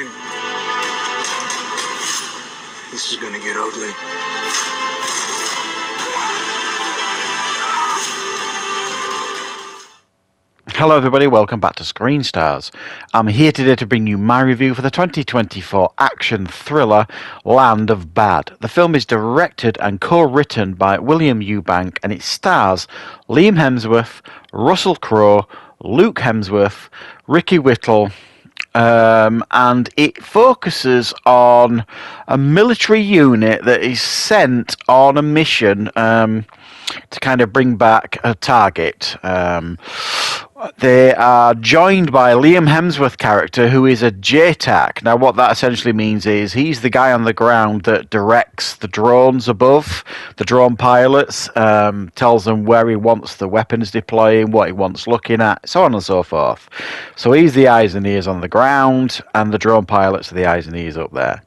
going. This is gonna get ugly. Hello everybody, welcome back to Screenstars. I'm here today to bring you my review for the 2024 action thriller Land of Bad. The film is directed and co-written by William Eubank and it stars Liam Hemsworth, Russell Crowe, Luke Hemsworth, Ricky Whittle, and it focuses on a military unit that is sent on a mission to kind of bring back a target. They are joined by Liam Hemsworth character, who is a JTAC. Now, what that essentially means is he's the guy on the ground that directs the drones above, the drone pilots, tells them where he wants the weapons deploying, what he wants looking at, so on and so forth. So he's the eyes and ears on the ground, and the drone pilots are the eyes and ears up there.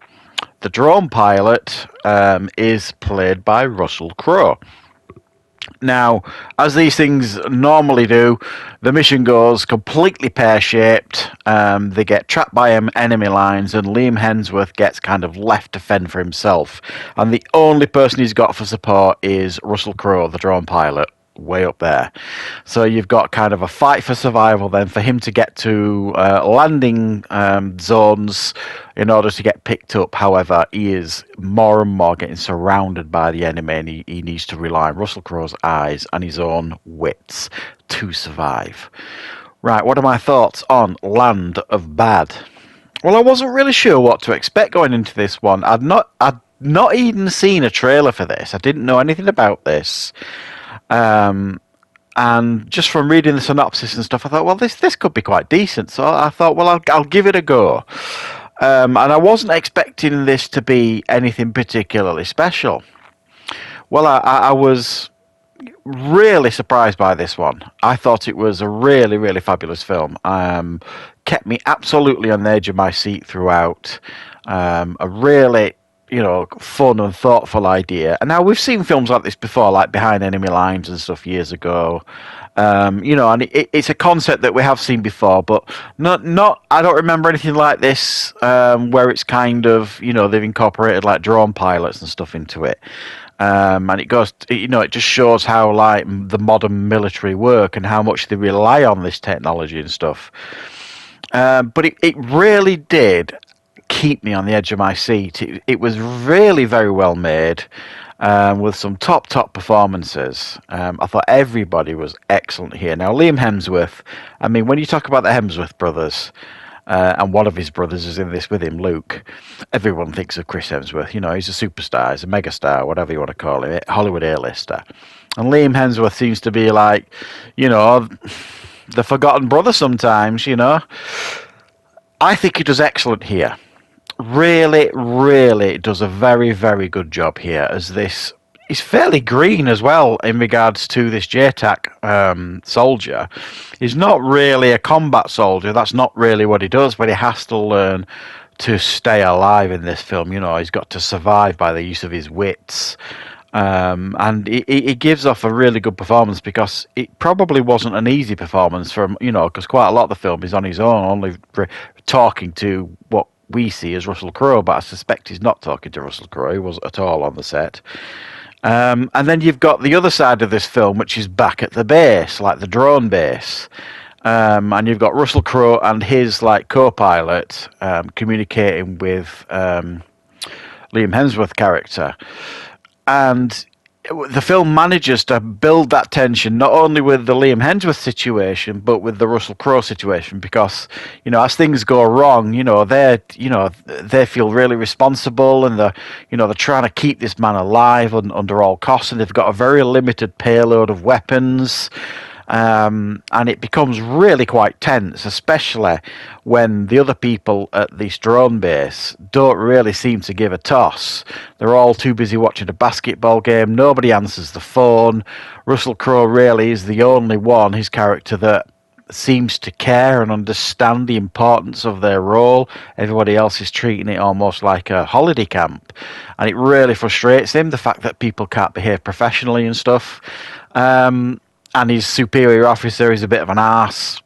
The drone pilot is played by Russell Crowe. Now, as these things normally do, the mission goes completely pear-shaped. They get trapped by enemy lines, and Liam Hemsworth gets kind of left to fend for himself. And the only person he's got for support is Russell Crowe, the drone pilot, way up there. So you've got kind of a fight for survival then for him to get to landing zones in order to get picked up. However, he is more and more getting surrounded by the enemy, and he needs to rely on Russell Crowe's eyes and his own wits to survive. Right, what are my thoughts on Land of Bad? Well, I wasn't really sure what to expect going into this one. I'd not even seen a trailer for this. I didn't know anything about this. And just from reading the synopsis and stuff, I thought, well, this could be quite decent. So I thought, well, I'll give it a go. And I wasn't expecting this to be anything particularly special. Well, I was really surprised by this one. I thought it was a really, really fabulous film. Kept me absolutely on the edge of my seat throughout. A really, fun and thoughtful idea. And now we've seen films like this before, like Behind Enemy Lines and stuff years ago. And it's a concept that we have seen before, but not. I don't remember anything like this where it's kind of, they've incorporated like drone pilots and stuff into it. And it goes, it just shows how like the modern military work and how much they rely on this technology and stuff. But it really did keep me on the edge of my seat. It was really very well made, with some top performances. I thought everybody was excellent here. Now, Liam Hemsworth, I mean, when you talk about the Hemsworth brothers, and one of his brothers is in this with him, Luke, everyone thinks of Chris Hemsworth. He's a superstar, he's a megastar, whatever you want to call him, Hollywood A-lister. And Liam Hemsworth seems to be like, the forgotten brother sometimes, I think he does excellent here. Really, really does a very, very good job here, as this is fairly green as well in regards to this JTAC soldier. He's not really a combat soldier, that's not really what he does, but he has to learn to stay alive in this film. He's got to survive by the use of his wits. And he gives off a really good performance, because it probably wasn't an easy performance from, because quite a lot of the film is on his own, only talking to what we see as Russell Crowe, but I suspect he's not talking to Russell Crowe. He wasn't at all on the set. And then you've got the other side of this film, which is back at the base, like the drone base. And you've got Russell Crowe and his like co-pilot communicating with Liam Hemsworth character. And the film manages to build that tension not only with the Liam Hemsworth situation, but with the Russell Crowe situation, because as things go wrong, they feel really responsible, and they're trying to keep this man alive under all costs, and they've got a very limited payload of weapons. And it becomes really quite tense, especially when the other people at this drone base don't really seem to give a toss. They're all too busy watching a basketball game. Nobody answers the phone. Russell Crowe really is the only one, his character, that seems to care and understand the importance of their role. Everybody else is treating it almost like a holiday camp. And it really frustrates him, the fact that people can't behave professionally and stuff. And his superior officer is a bit of an arse.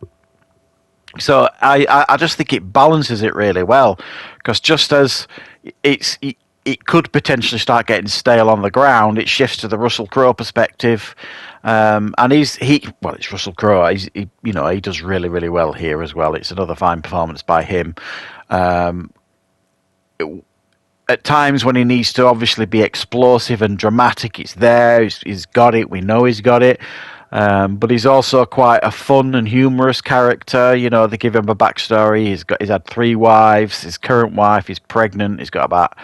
So I just think it balances it really well, because just as it could potentially start getting stale on the ground, it shifts to the Russell Crowe perspective, and it's Russell Crowe. He does really well here as well. It's another fine performance by him. At times when he needs to obviously be explosive and dramatic, it's there. He's got it. We know he's got it. But he's also quite a fun and humorous character. They give him a backstory. He's had 3 wives. His current wife is pregnant. He's got about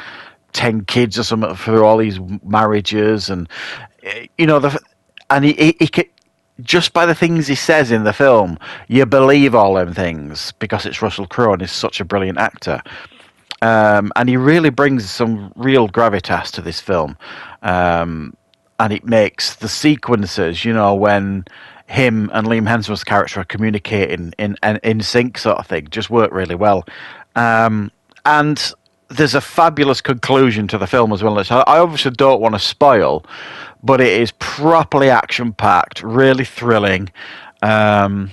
10 kids or something through all these marriages, and he just by the things he says in the film, you believe all them things because it's Russell Crowe and he's such a brilliant actor. And he really brings some real gravitas to this film. And it makes the sequences, when him and Liam Hemsworth's character are communicating in sync sort of thing, just work really well. And there's a fabulous conclusion to the film as well. I obviously don't want to spoil, but it is properly action-packed, really thrilling. And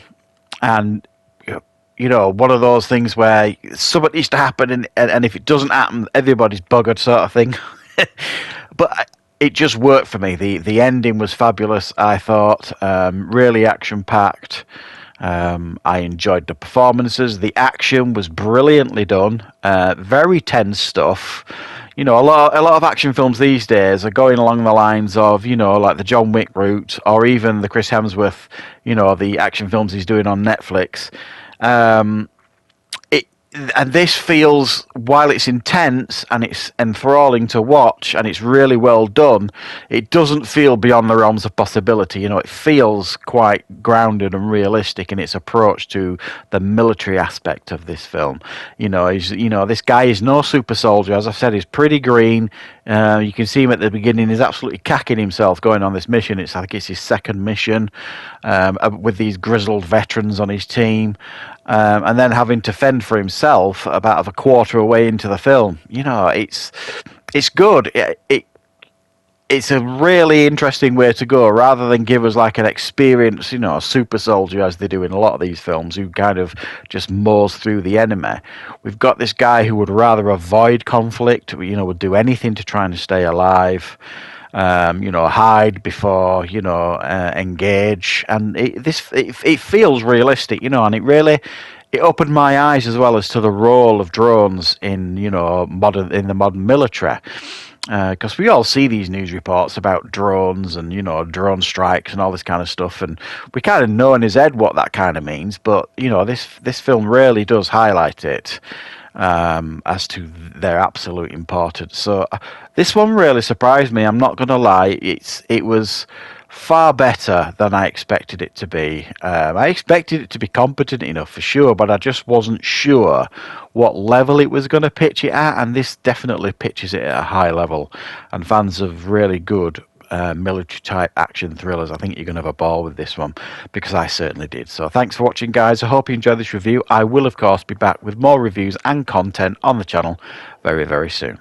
one of those things where something needs to happen, and if it doesn't happen, everybody's buggered sort of thing. But it just worked for me. The ending was fabulous, I thought. Really action-packed. I enjoyed the performances. The action was brilliantly done. Very tense stuff. A lot of action films these days are going along the lines of, like the John Wick route, or even the Chris Hemsworth, the action films he's doing on Netflix. And this feels, while it's intense and it's enthralling to watch and it's really well done, it doesn't feel beyond the realms of possibility. It feels quite grounded and realistic in its approach to the military aspect of this film. This guy is no super soldier. As I said, he's pretty green. You can see him at the beginning. He's absolutely cacking himself going on this mission. I think it's his second mission, with these grizzled veterans on his team. And then having to fend for himself about a quarter away into the film. It's good. It's a really interesting way to go, rather than give us like an experienced, super soldier, as they do in a lot of these films, who kind of just mows through the enemy. We've got this guy who would rather avoid conflict, would do anything to try and stay alive. Hide before, engage. And it feels realistic, and it opened my eyes as well as to the role of drones in the modern military. Because we all see these news reports about drones and, drone strikes and all this kind of stuff. And we kind of know in his head what that kind of means. But, this film really does highlight it. As to their absolute importance. So this one really surprised me. I'm not going to lie. It was far better than I expected it to be. I expected it to be competent enough for sure, but I just wasn't sure what level it was going to pitch it at, and this definitely pitches it at a high level. And fans of really good military type action thrillers, I think you're going to have a ball with this one, because I certainly did. So thanks for watching, guys. I hope you enjoyed this review. I will of course be back with more reviews and content on the channel very soon.